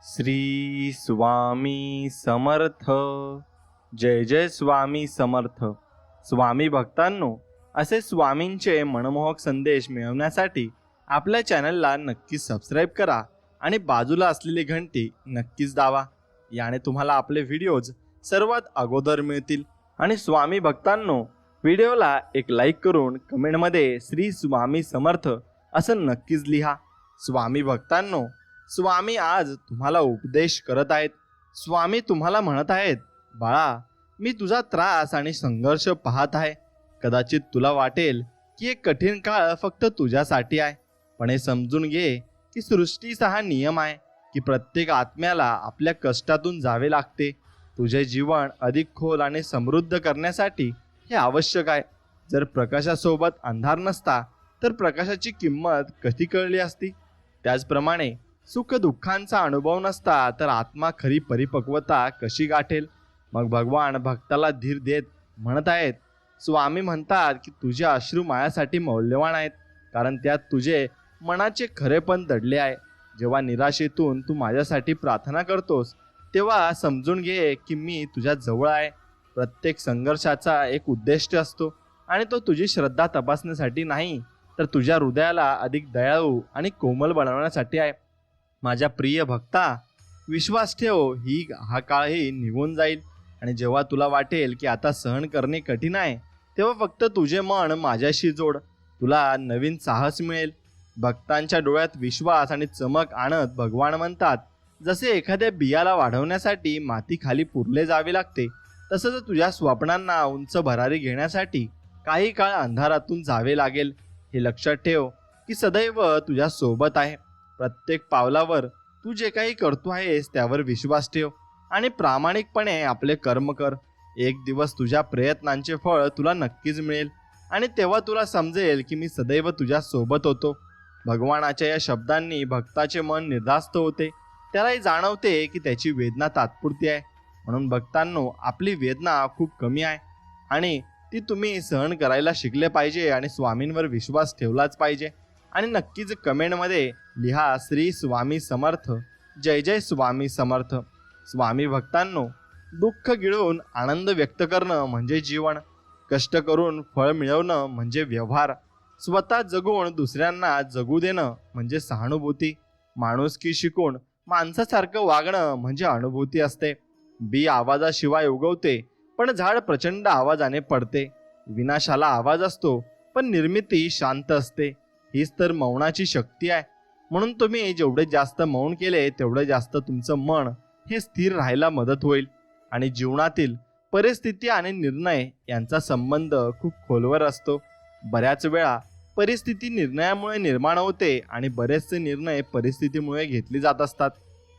श्री स्वामी समर्थ. जय जय स्वामी समर्थ. स्वामी भक्तांनो, असे स्वामींचे मनमोहक संदेश मिळवण्यासाठी आपल्या चॅनलला नक्कीच सबस्क्राईब करा आणि बाजूला असलेली घंटी नक्कीच दाबा. याने तुम्हाला आपले व्हिडिओज सर्वात अगोदर मिळतील. आणि स्वामी भक्तांनो, व्हिडिओला एक लाईक करून कमेंटमध्ये श्री स्वामी समर्थ असं नक्कीच लिहा. स्वामी भक्तांनो, स्वामी आज तुम्हाला उपदेश करत आहेत. स्वामी तुम्हाला म्हणत आहेत, बाळा, मी तुझा त्रास आणि संघर्ष पाहत आहे. कदाचित तुला वाटेल की एक कठीण काळ फक्त तुझ्यासाठी आहे, पण हे समजून घे की सृष्टीचा हा नियम आहे की प्रत्येक आत्म्याला आपल्या कष्टातून जावे लागते. तुझे जीवन अधिक खोल आणि समृद्ध करण्यासाठी हे आवश्यक आहे. जर प्रकाशासोबत अंधार नसता तर प्रकाशाची किंमत कधी कळली असती? त्याचप्रमाणे सुख दुःखांचा अनुभव नसता तर आत्मा खरी परिपक्वता कशी गाठेल? मग भगवान भक्ताला धीर देत म्हणत आहेत, स्वामी म्हणतात की तुझे अश्रू माझ्यासाठी मौल्यवान आहेत, कारण त्यात तुझे मनाचे खरेपण दडले आहे. जेव्हा निराशेतून तू माझ्यासाठी प्रार्थना करतोस तेव्हा समजून घे की मी तुझ्या जवळ आहे. प्रत्येक संघर्षाचा एक उद्दिष्ट असतो आणि तो तुझी श्रद्धा तपासण्यासाठी नाही, तर तुझ्या हृदयाला अधिक दयाळू आणि कोमल बनवण्यासाठी आहे. माझ्या प्रिय भक्ता, विश्वास ठेव, हा काळही निघून जाईल. आणि जेव्हा तुला वाटेल की आता सहन करणे कठीण आहे, तेव्हा फक्त तुझे मन माझ्याशी जोड. तुला नवीन साहस मिळेल. भक्तांच्या डोळ्यात विश्वास आणि चमक आणत भगवान म्हणतात, जसे एखाद्या बियाला वाढवण्यासाठी माती खाली पुरले जावे लागते, तसंच तुझ्या स्वप्नांना उंच भरारी घेण्यासाठी काही काळ अंधारातून जावे लागेल. हे लक्षात ठेव की सदैव तुझ्या सोबत आहे. प्रत्येक पावलावर तू जे काही करतो आहेस त्यावर विश्वास ठेव आणि प्रामाणिकपणे आपले कर्म कर. एक दिवस तुझ्या प्रयत्नांचे फळ तुला नक्कीच मिळेल आणि तेव्हा तुला समजेल की मी सदैव तुझ्या सोबत होतो. भगवानाच्या या शब्दांनी भक्ताचे मन निर्धास्त होते. त्यालाही जाणवते की त्याची वेदना तात्पुरती आहे. म्हणून भक्तांनो, आपली वेदना खूप कमी आहे आणि ती तुम्ही सहन करायला शिकले पाहिजे आणि स्वामींवर विश्वास ठेवलाच पाहिजे. आणि नक्कीच कमेंटमध्ये लिहा श्री स्वामी समर्थ. जय जय स्वामी समर्थ. स्वामी भक्तांनो, दुःख गिळून आनंद व्यक्त करणं म्हणजे जीवन. कष्ट करून फळ मिळवणं म्हणजे व्यवहार. स्वतः जगून दुसऱ्यांना जगू देणं म्हणजे सहानुभूती. माणुसकी शिकून माणसासारखं वागणं म्हणजे अनुभूती असते. बी आवाजाशिवाय उगवते, पण झाड प्रचंड आवाजाने पडते. विनाशाला आवाज असतो, पण निर्मिती शांत असते. हीच तर मौनाची शक्ती आहे. म्हणून तुम्ही जेवढे जास्त मौन केले तेवढे जास्त तुमचं मन हे स्थिर राहायला मदत होईल. आणि जीवनातील परिस्थिती आणि निर्णय यांचा संबंध खूप खोलवर असतो. बऱ्याच वेळा परिस्थिती निर्णयामुळे निर्माण होते आणि बरेचसे निर्णय परिस्थितीमुळे घेतले जात असतात.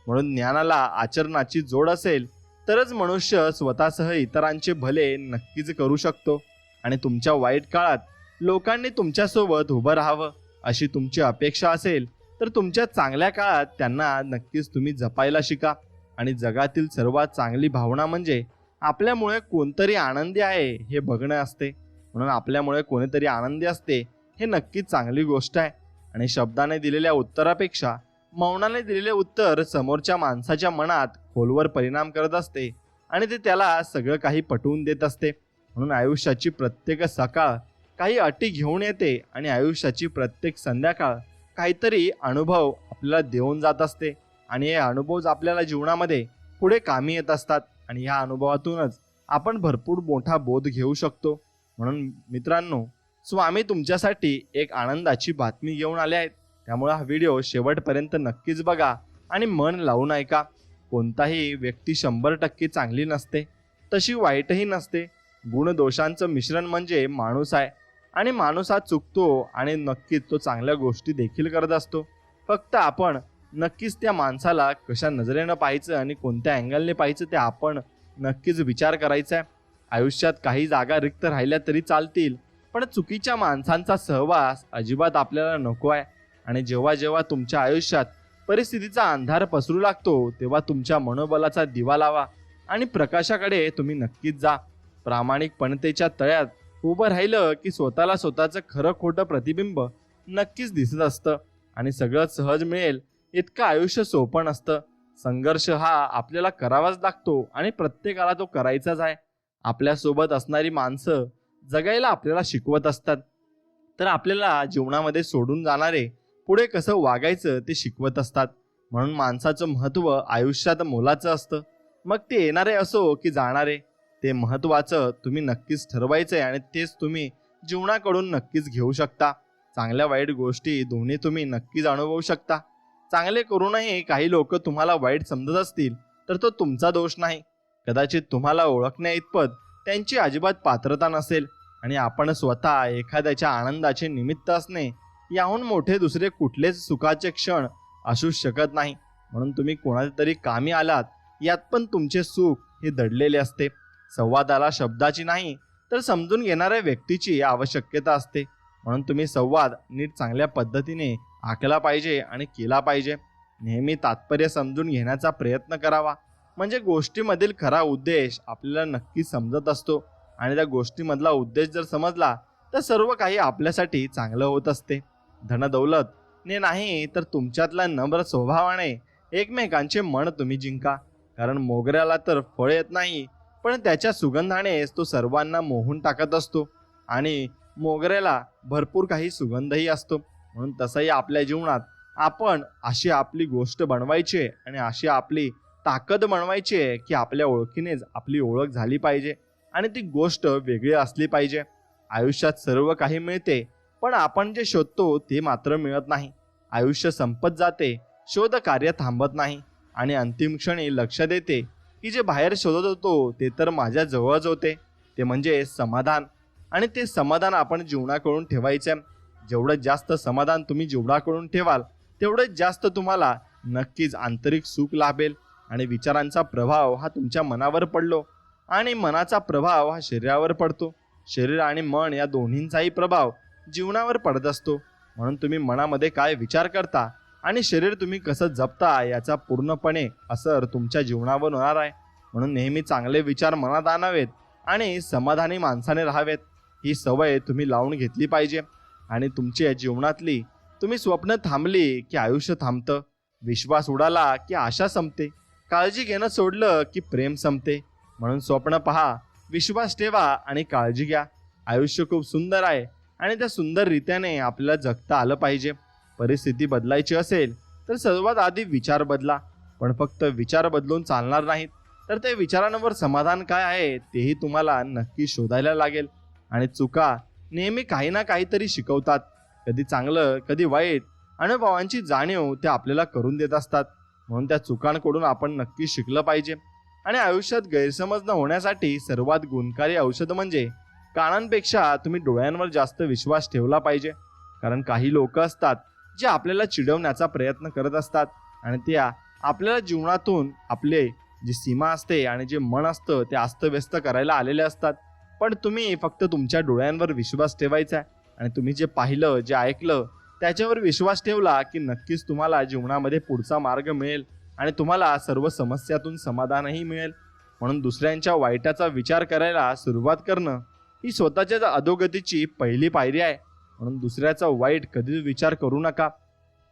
म्हणून ज्ञानाला आचरणाची जोड असेल तरच मनुष्य स्वतःसह इतरांचे भले नक्कीच करू शकतो. आणि तुमच्या वाईट काळात लोकांनी तुमच्यासोबत उभं राहावं अशी तुमची अपेक्षा असेल तर तुमच्या चांगल्या काळात त्यांना नक्कीच तुम्ही जपायला शिका. आणि जगातील सर्वात चांगली भावना म्हणजे आपल्यामुळे कोणतरी आनंदी आहे हे बघणं असते. म्हणून आपल्यामुळे कोणीतरी आनंदी असते हे नक्कीच चांगली गोष्ट आहे. आणि शब्दाने दिलेल्या उत्तरापेक्षा मौनाने दिलेले उत्तर समोरच्या माणसाच्या मनात खोलवर परिणाम करत असते आणि ते त्याला सगळं काही पटवून देत असते. म्हणून आयुष्याची प्रत्येक सकाळ काही अटी घेऊन येते आणि आयुष्याची प्रत्येक संध्याकाळ काहीतरी अनुभव आपल्याला देऊन जात असते. आणि हे अनुभव आपल्याला जीवनामध्ये पुढे कामी येत असतात आणि ह्या अनुभवातूनच आपण भरपूर मोठा बोध घेऊ शकतो. म्हणून मित्रांनो, स्वामी तुमच्यासाठी एक आनंदाची बातमी घेऊन आले आहेत. त्यामुळे हा व्हिडिओ शेवटपर्यंत नक्कीच बघा आणि मन लावून ऐका. कोणताही व्यक्ती 100% चांगली नसते, तशी वाईटही नसते. गुणदोषांचं मिश्रण म्हणजे माणूस आहे आणि माणूस हा चुकतो आणि नक्कीच तो चांगल्या गोष्टी देखील करत असतो. फक्त आपण नक्कीच त्या माणसाला कशा नजरेनं पाहायचं आणि कोणत्या अँगलने पाहायचं ते आपण नक्कीच विचार करायचा आहे. आयुष्यात काही जागा रिक्त राहिल्या तरी चालतील, पण चुकीच्या माणसांचा सहवास अजिबात आपल्याला नको आहे. आणि जेव्हा जेव्हा तुमच्या आयुष्यात परिस्थितीचा अंधार पसरू लागतो तेव्हा तुमच्या मनोबलाचा दिवा लावा आणि प्रकाशाकडे तुम्ही नक्कीच जा. प्रामाणिकपणतेच्या तळ्यात उभं राहिलं की स्वतःला स्वतःचं खरं खोटं प्रतिबिंब नक्कीच दिसत असतं आणि सगळं सहज मिळेल इतकं आयुष्य सोपं नसतं. संघर्ष हा आपल्याला करावाच लागतो आणि प्रत्येकाला तो करायचाच आहे. आपल्यासोबत असणारी माणसं जगायला आपल्याला शिकवत असतात, तर आपल्याला जीवनामध्ये सोडून जाणारे पुढे कसं वागायचं ते शिकवत असतात. म्हणून माणसाचं महत्त्व आयुष्यात मोलाचं असतं. मग ते येणारे असो की जाणारे, ते महत्त्वाचं तुम्ही नक्कीच ठरवायचंय आणि तेच तुम्ही जीवनाकडून नक्कीच घेऊ शकता. चांगल्या वाईट गोष्टी दोन्ही तुम्ही नक्कीच अनुभवू शकता. चांगले करूनही काही लोक तुम्हाला वाईट समजत असतील तर तो तुमचा दोष नाही. कदाचित तुम्हाला ओळखण्या इतपत त्यांची अजिबात पात्रता नसेल आणि आपण स्वतः एखाद्याच्या आनंदाचे निमित्त असणे याहून मोठे दुसरे कुठलेच सुखाचे क्षण असू शकत नाही. म्हणून तुम्ही कोणाच्या तरी कामी आलात यात पण तुमचे सुख हे दडलेले असते. संवादाला शब्दाची नाही तर समजून घेणाऱ्या व्यक्तीची आवश्यकता असते. म्हणून तुम्ही संवाद नीट चांगल्या पद्धतीने आखला पाहिजे आणि केला पाहिजे. नेहमी तात्पर्य समजून घेण्याचा प्रयत्न करावा, म्हणजे गोष्टीमधील खरा उद्देश आपल्याला नक्की समजत असतो आणि त्या गोष्टीमधला उद्देश जर समजला तर सर्व काही आपल्यासाठी चांगलं होत असते. धनदौलत ने नाही तर तुमच्यातल्या नम्र स्वभावाने एकमेकांचे मन तुम्ही जिंका. कारण मोगऱ्याला तर फळ येत नाही, पण त्याच्या सुगंधानेच तो सर्वांना मोहून टाकत असतो आणि मोगऱ्याला भरपूर काही सुगंधही असतो. म्हणून तसंही आपल्या जीवनात आपण अशी आपली गोष्ट बनवायची आणि अशी आपली ताकद बनवायची आहे की आपल्या ओळखीनेच आपली ओळख झाली पाहिजे आणि ती गोष्ट वेगळी असली पाहिजे. आयुष्यात सर्व काही मिळते, पण आपण जे शोधतो ते मात्र मिळत नाही. आयुष्य संपत जाते, शोध कार्य थांबत नाही आणि अंतिम क्षणी लक्षात येते की जे बाहेर शोधत होतो ते तर माझ्या जवळच होते, ते म्हणजे समाधान. आणि ते समाधान आपण जीवनाकडून ठेवायचे. जेवढं जास्त समाधान तुम्ही जीवनाकडून ठेवाल तेवढंच जास्त तुम्हाला नक्कीच आंतरिक सुख लाभेल. आणि विचारांचा प्रभाव हा तुमच्या मनावर पडलो आणि मनाचा प्रभाव हा शरीरावर पडतो. शरीर आणि मन या दोन्हींचाही प्रभाव जीवनावर पडत असतो. म्हणून तुम्ही मनामध्ये काय विचार करता आणि शरीर तुम्ही कसं जपता याचा पूर्णपणे असर तुमच्या जीवनावर होणार आहे. म्हणून नेहमी चांगले विचार मनात आणावेत आणि समाधानी माणसाने राहावेत. ही सवय तुम्ही लावून घेतली पाहिजे. आणि तुमच्या जीवनातली तुम्ही स्वप्न थांबली की आयुष्य थांबतं, विश्वास उडाला की आशा संपते, काळजी घेणं सोडलं की प्रेम संपते. म्हणून स्वप्न पहा, विश्वास ठेवा आणि काळजी घ्या. आयुष्य खूप सुंदर आहे आणि त्या सुंदर रीत्याने आपल्याला जगता आलं पाहिजे. परिस्थिती बदलायची असेल तर सर्वात आधी विचार बदला. पण फक्त विचार बदलून चालणार नाहीत, तर त्या विचारांवर समाधान काय आहे तेही तुम्हाला नक्की शोधायला लागेल. आणि चुका नेहमी काही ना काहीतरी शिकवतात, कधी चांगलं कधी वाईट. अनुभवांची जाणीव त्या आपल्याला करून देत असतात. म्हणून त्या चुकांकडून आपण नक्की शिकलं पाहिजे. आणि आयुष्यात गैरसमज न होण्यासाठी सर्वात गुणकारी औषध म्हणजे कानांपेक्षा तुम्ही डोळ्यांवर जास्त विश्वास ठेवला पाहिजे. कारण काही लोक असतात जे आपल्याला चिडवण्याचा प्रयत्न करत असतात आणि त्या आपल्याला जीवनातून आपले जी सीमा असते आणि जे मन असतं ते अस्तव्यस्त करायला आलेले असतात. पण तुम्ही फक्त तुमच्या डोळ्यांवर विश्वास ठेवायचा आहे आणि तुम्ही जे पाहिलं जे ऐकलं त्याच्यावर विश्वास ठेवला की नक्कीच तुम्हाला जीवनामध्ये पुढचा मार्ग मिळेल आणि तुम्हाला सर्व समस्यातून समाधानही मिळेल. म्हणून दुसऱ्यांच्या वाईटाचा विचार करायला सुरुवात करणं ही स्वतःच्या अधोगतीची पहिली पायरी आहे. म्हणून दुसऱ्याचा वाईट कधीच विचार करू नका.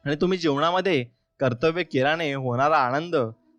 आणि तुम्ही जीवनामध्ये कर्तव्य केल्याने होणारा आनंद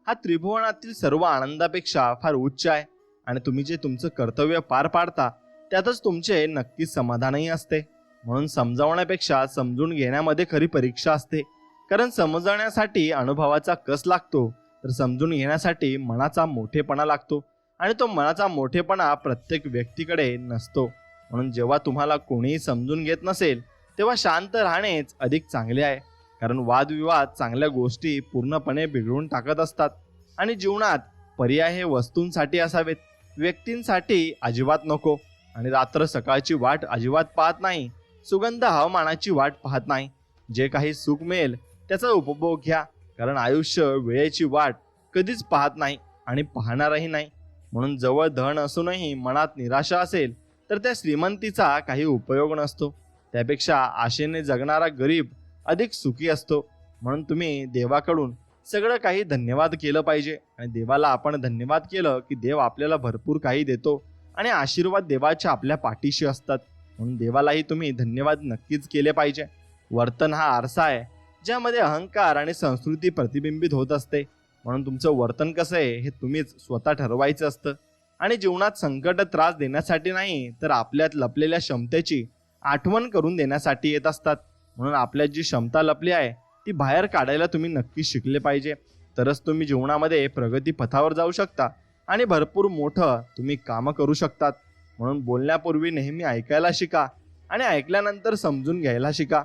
हा त्रिभुवनातील सर्व आनंदापेक्षा फार उच्च आहे. आणि तुम्ही जे तुमचं कर्तव्य पार पाडता त्यातच तुमचे नक्कीच समाधानही असते. म्हणून समजावण्यापेक्षा समजून घेण्यामध्ये खरी परीक्षा असते. कारण समजण्यासाठी अनुभवाचा कस लागतो, तर समजून घेण्यासाठी मनाचा मोठेपणा लागतो. आणि तो मनाचा मोठेपणा प्रत्येक व्यक्तीकडे नसतो. म्हणून जेव्हा तुम्हाला कोणीही समजून घेत नसेल तेव्हा शांत राहणेच अधिक चांगले आहे. कारण वादविवाद चांगल्या गोष्टी पूर्णपणे बिघडवून टाकत असतात. आणि जीवनात पर्याय हे वस्तूंसाठी असावेत, व्यक्तींसाठी अजिबात नको. आणि रात्र सकाळची वाट अजिबात पाहत नाही, सुगंध हवामानाची वाट पाहत नाही. जे काही सुख मिळेल त्याचा उपभोग घ्या. कारण आयुष्य वेळेची वाट कधीच पाहत नाही आणि पाहणारही नाही. म्हणून जवळ धन असूनही मनात निराशा असेल तर त्या श्रीमंतीचा काही उपयोग नसतो. त्यापेक्षा आशेने जगणारा गरीब अधिक सुखी असतो. म्हणून तुम्ही देवाकडून सगळं काही धन्यवाद केलं पाहिजे. आणि देवाला आपण धन्यवाद केलं की देव आपल्याला भरपूर काही देतो आणि आशीर्वाद देवाच्या आपल्या पाठीशी असतात. म्हणून देवालाही तुम्ही धन्यवाद नक्कीच केले पाहिजे. वर्तन हा आरसा आहे ज्यामध्ये अहंकार आणि संस्कृती प्रतिबिंबित होत असते. म्हणून तुमचं वर्तन कसं आहे हे तुम्हीच स्वतः ठरवायचं असतं. आणि जीवनात संकट त्रास देण्यासाठी नाही, तर आपल्यात लपलेल्या क्षमतेची आठवण करून देण्यासाठी येत असतात. म्हणून आपल्यात जी क्षमता लपली आहे ती बाहेर काढायला तुम्ही नक्कीच शिकले पाहिजे. तरच तुम्ही जीवनामध्ये प्रगती पथावर जाऊ शकता आणि भरपूर मोठं तुम्ही कामं करू शकतात. म्हणून बोलण्यापूर्वी नेहमी ऐकायला शिका आणि ऐकल्यानंतर समजून घ्यायला शिका.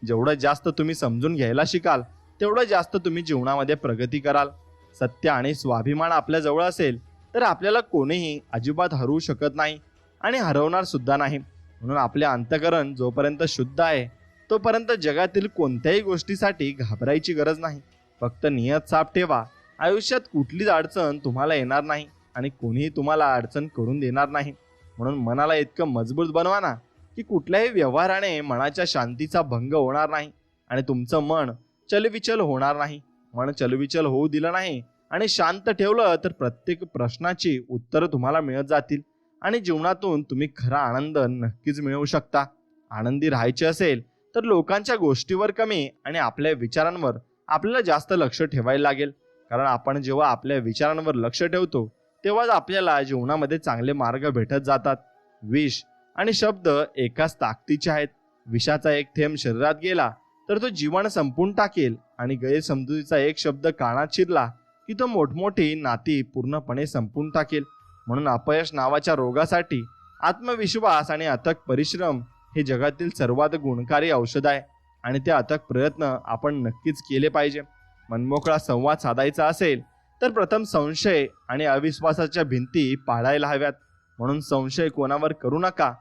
जेवढं जास्त तुम्ही समजून घ्यायला शिकाल तेवढं जास्त तुम्ही जीवनामध्ये प्रगती कराल. सत्य आणि स्वाभिमान आपल्या जवळ असेल तर आपल्याला कोणीही अजिबात हरवू शकत नाही आणि हरवणार सुद्धा नाही. म्हणून आपले अंतःकरण जोपर्यंत शुद्ध आहे तोपर्यंत जगातील कोणत्याही गोष्टीसाठी घाबरायची गरज नाही. फक्त नियत साफ ठेवा. आयुष्यात कुठलीच अडचण तुम्हाला येणार नाही आणि कोणीही तुम्हाला अडचण करून देणार नाही. म्हणून मनाला इतकं मजबूत बनवा ना की कुठल्याही व्यवहाराने मनाच्या शांतीचा भंग होणार नाही आणि तुमचं मन चलविचल होणार नाही. मन चलविचल होऊ दिलं नाही आणि शांत ठेवलं तर प्रत्येक प्रश्नाची उत्तरं तुम्हाला मिळत जातील आणि जीवनातून तुम्ही खरा आनंद नक्कीच मिळवू शकता. आनंदी राहायचे असेल तर लोकांच्या गोष्टीवर कमी आणि आपल्या विचारांवर आपल्याला जास्त लक्ष ठेवायला लागेल. कारण आपण जेव्हा आपल्या विचारांवर लक्ष ठेवतो तेव्हाच आपल्याला जीवनामध्ये चांगले मार्ग भेटत जातात. विष आणि शब्द एकाच ताकदीचे आहेत. विषाचा एक थेंब शरीरात गेला तर तो जीवन संपून टाकेल आणि गैरसमजुतीचा एक शब्द कानात शिरला की तो मोठमोठी नाती पूर्णपणे संपून टाकेल. म्हणून अपयश नावाच्या रोगासाठी आत्मविश्वास आणि अथक परिश्रम हे जगातील सर्वात गुणकारी औषध आहे आणि ते अथक प्रयत्न आपण नक्कीच केले पाहिजे. मनमोकळा संवाद साधायचा असेल तर प्रथम संशय आणि अविश्वासाच्या भिंती पाडायला हव्यात. म्हणून संशय कोणावर करू नका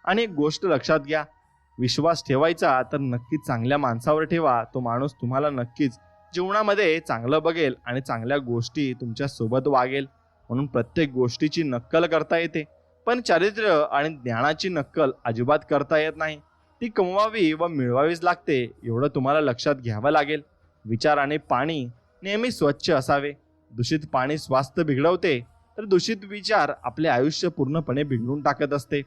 आणि एक गोष्ट लक्षात घ्या, विश्वास ठेवायचा तर नक्कीच चांगल्या माणसावर ठेवा. तो माणूस तुम्हाला नक्कीच जीवनामध्ये चांगलं बघेल आणि चांगल्या गोष्टी तुमच्या सोबत वागेल. म्हणून प्रत्येक गोष्टीची नक्कल करता येते पण चारित्र्य आणि ज्ञानाची नक्कल अजिबात करता येत नाही. ती कमवावी व मिळवावीच लागते, एवढं तुम्हाला लक्षात घ्यावं लागेल. विचार आणि पाणी नेहमी स्वच्छ असावे. दूषित पाणी स्वास्थ्य बिघडवते तर दूषित विचार आपले आयुष्य पूर्णपणे बिघडून टाकत असते.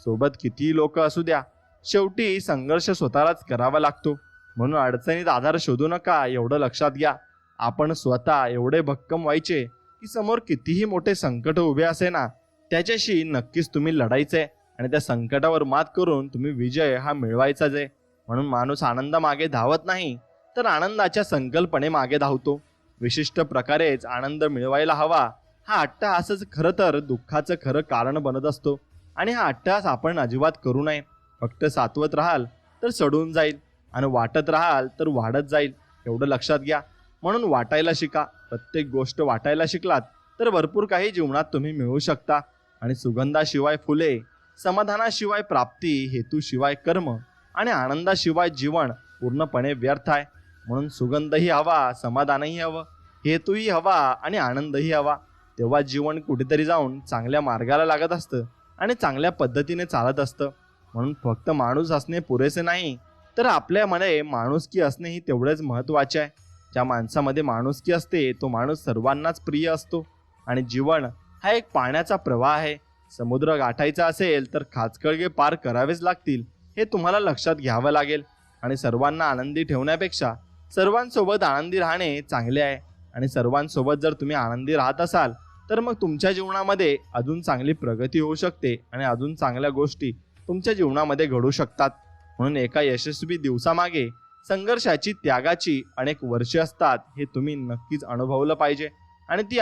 सोबत कितीही लोक असू द्या, शेवटी संघर्ष स्वतःलाच करावा लागतो. म्हणून अडचणीत आधार शोधू नका, एवढं लक्षात घ्या. आपण स्वतः एवढे भक्कम व्हायचे की समोर कितीही मोठे संकट उभे असे ना त्याच्याशी नक्कीच तुम्ही लढायचे आणि त्या संकटावर मात करून तुम्ही विजय हा मिळवायचाच आहे. म्हणून माणूस आनंदामागे धावत नाही तर आनंदाच्या संकल्पने मागे धावतो. विशिष्ट प्रकारेच आनंद मिळवायला हवा. हा अट्टहासच खरं तर दुःखाचं खरं कारण बनत असतो आणि हा अट्टहास आपण अजिबात करू नये. फक्त सातवत राहाल तर सडून जाईल आणि वाटत राहाल तर वाढत जाईल, एवढं लक्षात घ्या. म्हणून वाटायला शिका. प्रत्येक गोष्ट वाटायला शिकलात तर भरपूर काही जीवनात तुम्ही मिळवू शकता. आणि सुगंधाशिवाय फुले, समाधानाशिवाय प्राप्ती, हेतूशिवाय कर्म आणि आनंदाशिवाय जीवन पूर्णपणे व्यर्थ आहे. म्हणून सुगंधही हवा, समाधानही हवं, हेतूही हवा आणि आनंदही हवा. तेव्हा जीवन कुठेतरी जाऊन चांगल्या मार्गाला लागत असतं आणि चांगल्या पद्धतीने चालत असतं. म्हणून फक्त माणूस असणे पुरेसे नाही तर आपल्यामध्ये माणुसकी असणेही तेवढेच महत्त्वाचे आहे. ज्या माणसामध्ये माणुसकी असते तो माणूस सर्वांनाच प्रिय असतो. आणि जीवन हा एक पाण्याचा प्रवाह आहे. समुद्र गाठायचा असेल तर खाचखळगे पार करावेच लागतील, हे तुम्हाला लक्षात घ्यावं लागेल. आणि सर्वांना आनंदी ठेवण्यापेक्षा सर्वांसोबत आनंदी राहणे चांगले आहे. आणि सर्वांसोबत जर तुम्ही आनंदी राहत असाल तर मग तुमच्या जीवनामध्ये अजून चांगली प्रगती होऊ शकते आणि अजून चांगल्या गोष्टी तुमच्या जीवनामध्ये घडू शकतात. म्हणून एका यशस्वी दिवसामागे संघर्षाची, त्यागाची अनेक वर्षे असतात, हे तुम्ही नक्कीच अनुभवलं पाहिजे. आणि ती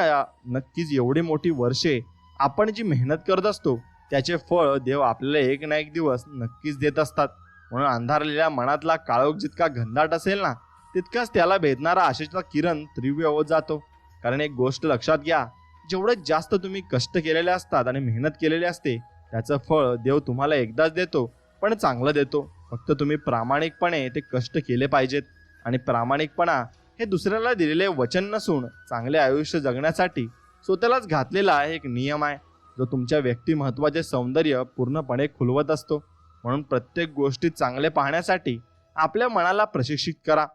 नक्कीच एवढी मोठी वर्षे आपण जी मेहनत करत असतो त्याचे फळ देव आपल्याला एक ना एक दिवस नक्कीच देत असतात. म्हणून अंधारलेल्या मनातला काळोख जितका घनदाट असेल ना तितकाच त्याला भेदणारा आशेचा किरण तीव्र होत जातो. कारण एक गोष्ट लक्षात घ्या, जेवढं जास्त तुम्ही कष्ट केलेले असतात आणि मेहनत केलेली असते त्याचं फळ देव तुम्हाला एकदाच देतो, पण चांगलं देतो. फक्त तुम्ही प्रामाणिकपणे ते कष्ट केले पाहिजेत. आणि प्रामाणिकपणा हे दुसऱ्याला दिलेले वचन नसून चांगले आयुष्य जगण्यासाठी स्वतःलाच घातलेला एक नियम आहे, जो तुमच्या व्यक्तिमत्त्वाचे सौंदर्य पूर्णपणे खुलवत असतो. म्हणून प्रत्येक गोष्टीत चांगले पाहण्यासाठी आपल्या मनाला प्रशिक्षित करा.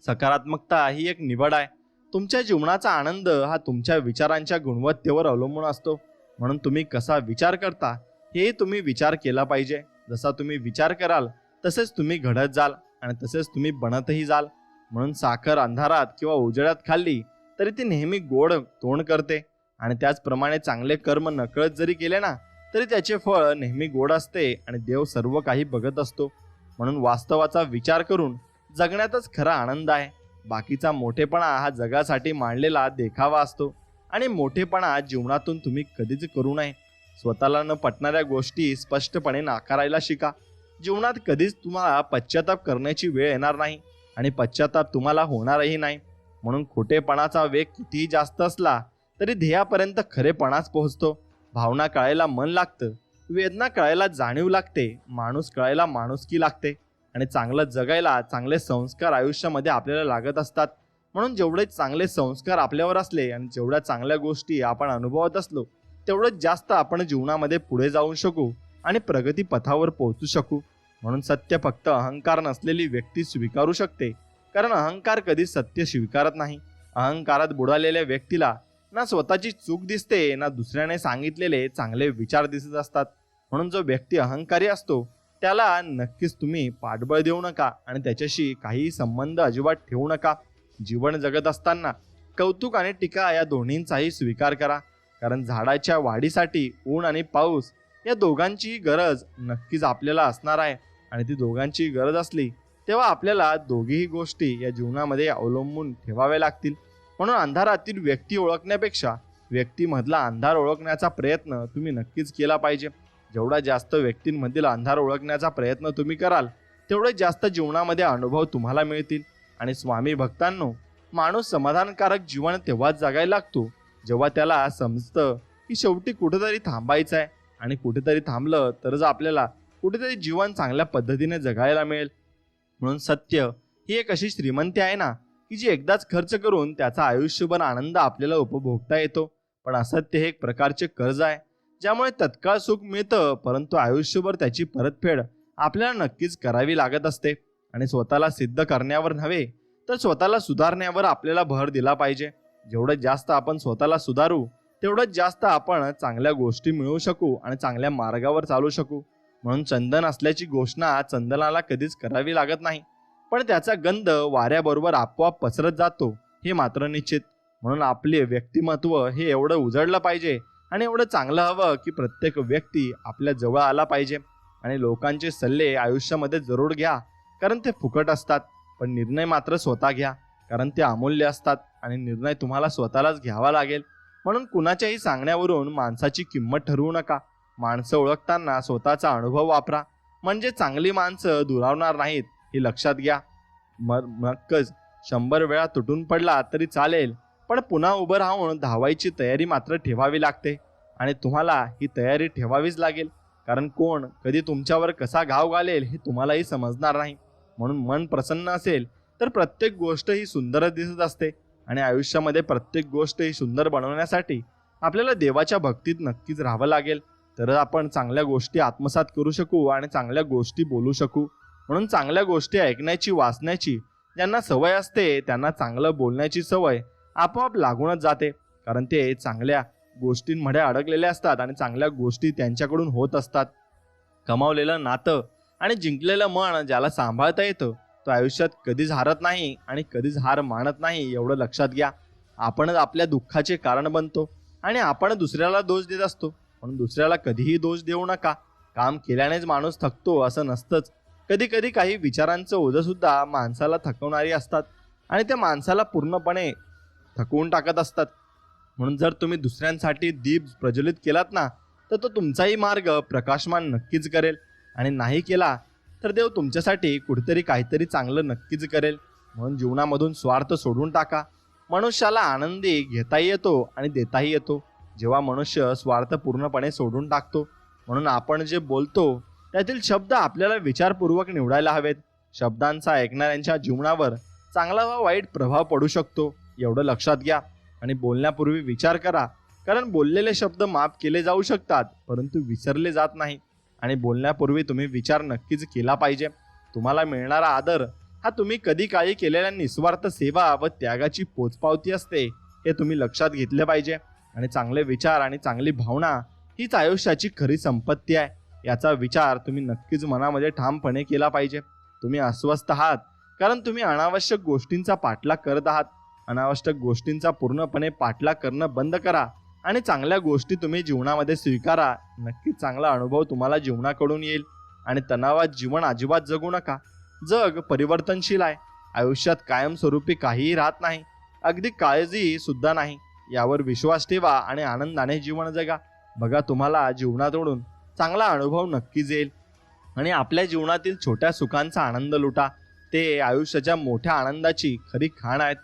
सकारात्मकता ही एक निवड आहे. तुमच्या जीवनाचा आनंद हा तुमच्या विचारांच्या गुणवत्तेवर अवलंबून असतो. म्हणून तुम्ही कसा विचार करता हे तुम्ही विचार केला पाहिजे. जसा तुम्ही विचार कराल तसेच तुम्ही घडत जाल आणि तसेच तुम्ही बनतही जाल. म्हणून साखर अंधारात किंवा उजेडात खाल्ली तरी ती नेहमी गोड तोंड करते. आणि त्याचप्रमाणे चांगले कर्म नकळत जरी केले ना तरी त्याचे फळ नेहमी गोड असते आणि देव सर्व काही बघत असतो. म्हणून वास्तवाचा विचार करून जगण्यातच खरा आनंद आहे. बाकीचा मोठेपणा हा जगासाठी मांडलेला देखावा असतो आणि मोठेपणा जीवनातून तुम्ही कधीच करू नये. स्वतःला न पटणाऱ्या गोष्टी स्पष्टपणे नाकारायला शिका. जीवनात कधीच तुम्हाला पश्चाताप करण्याची वेळ येणार नाही आणि पश्चाताप तुम्हाला होणारही नाही. म्हणून खोटेपणाचा वेग कितीही जास्त असला तरी ध्येयापर्यंत खरेपणाच पोहोचतो. भावना कळायला मन लागतं, वेदना कळायला जाणीव लागते, माणूस कळायला माणुसकी लागते आणि चांगलं जगायला चांगले संस्कार आयुष्यामध्ये आपल्याला लागत असतात. म्हणून जेवढे चांगले संस्कार आपल्यावर असले आणि जेवढ्या चांगल्या गोष्टी आपण अनुभवत असलो तेवढंच जास्त आपण जीवनामध्ये पुढे जाऊ शकू आणि प्रगती पथावर पोहोचू शकू. म्हणून सत्य फक्त अहंकार नसलेली व्यक्ती स्वीकारू शकते, कारण अहंकार कधीच सत्य स्वीकारत नाही. अहंकारात बुडालेल्या व्यक्तीला ना स्वतःची चूक दिसते ना दुसऱ्याने सांगितलेले चांगले विचार दिसत असतात. म्हणून जो व्यक्ती अहंकारी असतो त्याला नक्कीच तुम्ही पाठबळ देऊ नका आणि त्याच्याशी काहीही संबंध अजिबात ठेवू नका. जीवन जगत असताना कौतुक आणि टीका या दोन्हींचाही स्वीकार करा, कारण झाडाच्या वाढीसाठी ऊन आणि पाऊस या दोघांचीही गरज नक्कीच आपल्याला असणार आहे. आणि ती दोघांची गरज असली तेव्हा आपल्याला दोघीही गोष्टी या जीवनामध्ये अवलंबून ठेवाव्या लागतील. म्हणून अंधारातील व्यक्ती ओळखण्यापेक्षा व्यक्तीमधला अंधार ओळखण्याचा प्रयत्न तुम्ही नक्कीच केला पाहिजे. जेवढा जास्त व्यक्तींमधील अंधार ओळखण्याचा प्रयत्न तुम्ही कराल तेवढे जास्त जीवनामध्ये अनुभव तुम्हाला मिळतील. आणि स्वामी भक्तांनो, माणूस समाधानकारक जीवन तेव्हाच जगायला लागतो जेव्हा त्याला समजतं की शेवटी कुठेतरी थांबायचं आहे आणि कुठेतरी थांबलं तरच आपल्याला कुठेतरी जीवन चांगल्या पद्धतीने जगायला मिळेल. म्हणून सत्य ही एक अशी श्रीमंती आहे ना की जी एकदाच खर्च करून त्याचा आयुष्यभर आनंद आपल्याला उपभोगता येतो. पण असत्य हे एक प्रकारचे कर्ज आहे ज्यामुळे तत्काळ सुख मिळतं, परंतु आयुष्यभर त्याची परतफेड आपल्याला नक्कीच करावी लागत असते. आणि स्वतःला सिद्ध करण्यावर नव्हे तर स्वतःला सुधारण्यावर आपल्याला भर दिला पाहिजे. जेवढं जास्त आपण स्वतःला सुधारू तेवढंच जास्त आपण चांगल्या गोष्टी मिळवू शकू आणि चांगल्या मार्गावर चालू शकू. म्हणून चंदन असल्याची घोषणा चंदनाला कधीच करावी लागत नाही, पण त्याचा गंध वाऱ्याबरोबर आपोआप पसरत जातो हे मात्र निश्चित. म्हणून आपले व्यक्तिमत्व हे एवढं उजळलं पाहिजे आणि एवढं चांगलं हवं की प्रत्येक व्यक्ती आपल्या जवळ आला पाहिजे. आणि लोकांचे सल्ले आयुष्यामध्ये जरूर घ्या, कारण ते फुकट असतात. पण निर्णय मात्र स्वतः घ्या, कारण ते अमूल्य असतात आणि निर्णय तुम्हाला स्वतःलाच घ्यावा लागेल. म्हणून कुणाच्याही सांगण्यावरून माणसाची किंमत ठरवू नका. माणसं ओळखताना स्वतःचा अनुभव वापरा, म्हणजे चांगली माणसं दुरावणार नाहीत हे लक्षात घ्या. नक्कच 100 वेळा तुटून पडला तरी चालेल, पण पुन्हा उभं राहून धावायची तयारी मात्र ठेवावी लागते. आणि तुम्हाला ही तयारी ठेवावीच लागेल, कारण कोण कधी तुमच्यावर कसा घाव घालेल हे तुम्हालाही समजणार नाही. म्हणून मन प्रसन्न असेल तर प्रत्येक गोष्ट ही सुंदरच दिसत असते. आणि आयुष्यामध्ये प्रत्येक गोष्ट ही सुंदर बनवण्यासाठी आपल्याला देवाच्या भक्तीत नक्कीच राहावं लागेल, तरच आपण चांगल्या गोष्टी आत्मसात करू शकू आणि चांगल्या गोष्टी बोलू शकू. म्हणून चांगल्या गोष्टी ऐकण्याची, वाचण्याची ज्यांना सवय असते त्यांना चांगलं बोलण्याची सवय आपोआप लागूनच जाते, कारण ते चांगल्या गोष्टींमध्ये अडकलेले असतात आणि चांगल्या गोष्टी त्यांच्याकडून होत असतात. कमावलेलं नातं आणि जिंकलेलं मन ज्याला सांभाळता येतं तो आयुष्यात कधीच हारत नाही आणि कधीच हार मानत नाही, एवढं लक्षात घ्या. आपणच आपल्या दुःखाचे कारण बनतो आणि आपण दुसऱ्याला दोष देत असतो. म्हणून दुसऱ्याला कधीही दोष देऊ नका. काम केल्यानेच माणूस थकतो असं नसतंच. कधी कधी काही विचारांचं ओझं सुद्धा माणसाला थकवणारी असतात आणि त्या माणसाला पूर्णपणे थकवून टाकत असतात. म्हणून जर तुम्ही दुसऱ्यांसाठी दीप प्रज्वलित केलात ना तर तो तुमचाही मार्ग प्रकाशमान नक्कीच करेल, आणि नाही केला तर देव तुमच्यासाठी कुठेतरी काहीतरी चांगलं नक्कीच करेल. म्हणून जीवनामधून स्वार्थ सोडून टाका. मनुष्याला आनंदी घेताही येतो आणि देताही येतो जेव्हा मनुष्य स्वार्थ पूर्णपणे सोडून टाकतो. म्हणून आपण जे बोलतो त्यातील शब्द आपल्याला विचारपूर्वक निवडायला हवेत. शब्दांचा ऐकणाऱ्यांच्या जीवनावर चांगला व वाईट प्रभाव पडू शकतो, एवढं लक्षात घ्या. आणि बोलण्यापूर्वी विचार करा, कारण बोललेले शब्द माफ केले जाऊ शकतात परंतु विसरले जात नाही. आणि बोलण्यापूर्वी तुम्ही विचार नक्कीच केला पाहिजे. तुम्हाला मिळणारा आदर हा तुम्ही कधी काळी केलेल्या निस्वार्थ सेवा व त्यागाची पोचपावती असते, हे तुम्ही लक्षात घेतले पाहिजे. आणि चांगले विचार आणि चांगली भावना हीच आयुष्याची खरी संपत्ती आहे, याचा विचार तुम्ही नक्कीच मनामध्ये ठामपणे केला पाहिजे. तुम्ही अस्वस्थ आहात कारण तुम्ही अनावश्यक गोष्टींचा पाठलाग करत आहात अनावश्यक गोष्टींचा पूर्णपणे पाठलाग करणं बंद करा आणि चांगल्या गोष्टी तुम्ही जीवनामध्ये स्वीकारा. नक्कीच चांगला अनुभव तुम्हाला जीवनाकडून येईल. आणि तणावात जीवन अजिबात जगू नका. जग परिवर्तनशील आहे. आयुष्यात कायमस्वरूपी काहीही राहत नाही, अगदी काळजी सुद्धा नाही. यावर विश्वास ठेवा आणि आनंदाने जीवन जगा. बघा, तुम्हाला जीवनातून चांगला अनुभव नक्कीच येईल. आणि आपल्या जीवनातील छोट्या सुखांचा आनंद लुटा. ते आयुष्याच्या मोठ्या आनंदाची खरी खाण आहेत.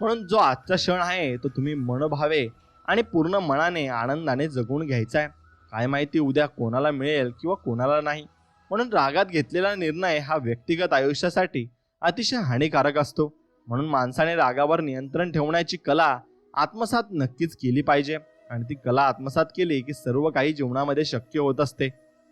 म्हणून जो आजचा क्षण आहे तो तुम्ही मनभावे आणि पूर्ण मनाने आनंदाने जगून घ्यायचा आहे. काय माहिती उद्या कोणाला मिळेल किंवा कोणाला नाही. म्हणून रागात घेतलेला निर्णय हा व्यक्तिगत आयुष्यासाठी अतिशय हानिकारक असतो. म्हणून माणसाने रागावर नियंत्रण ठेवण्याची कला आत्मसात नक्कीच केली पाहिजे. आणि ती कला आत्मसात केली की सर्व काही जीवनामध्ये शक्य होत असते.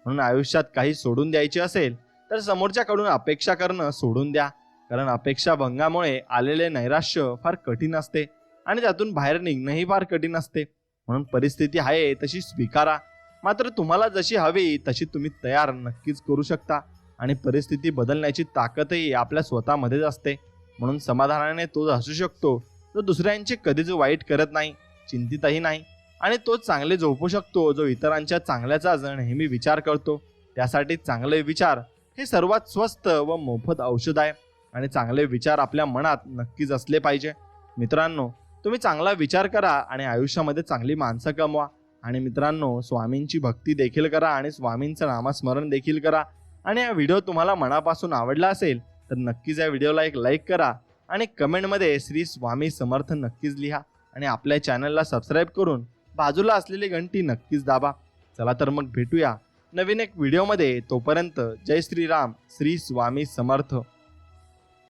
म्हणून आयुष्यात काही सोडून द्यायचे असेल तर समोरच्याकडून अपेक्षा करणं सोडून द्या. कारण अपेक्षा भंगामुळे आलेले नैराश्य फार कठीण असते आणि त्यातून बाहेर निघणंही फार कठीण असते. म्हणून परिस्थिती आहे तशी स्वीकारा. मात्र तुम्हाला जशी हवी तशी तुम्ही तयार नक्कीच करू शकता. आणि परिस्थिती बदलण्याची ताकदही आपल्या स्वतःमध्येच असते. म्हणून समाधानाने तो हसू शकतो जो दुसऱ्यांचे कधीच वाईट करत नाही, चिंतितही नाही. आणि तो चांगले झोपू शकतो जो इतरांच्या चांगल्याचाच नेहमी विचार करतो. त्यासाठी चांगले विचार हे सर्वात स्वस्त व मोफत औषध आहे. आणि चांगले विचार आपल्या मनात नक्कीच असले पाहिजे. मित्रांनो, तुम्ही चांगला विचार करा आणि आयुष्यामध्ये चांगली माणसं कमवा. आणि मित्रांनो, स्वामींची भक्ती देखील करा आणि स्वामींचं नामस्मरण देखील करा. आणि हा व्हिडिओ तुम्हाला मनापासून आवडला असेल तर नक्कीच या व्हिडिओला एक लाईक करा आणि कमेंटमध्ये श्री स्वामी समर्थ नक्कीच लिहा. आणि आपल्या चॅनलला सबस्क्राईब करून बाजूला असलेली घंटी नक्कीच दाबा. चला तर मग भेटूया नवीन एक व्हिडिओमध्ये. तोपर्यंत जय श्रीराम, श्री स्वामी समर्थ.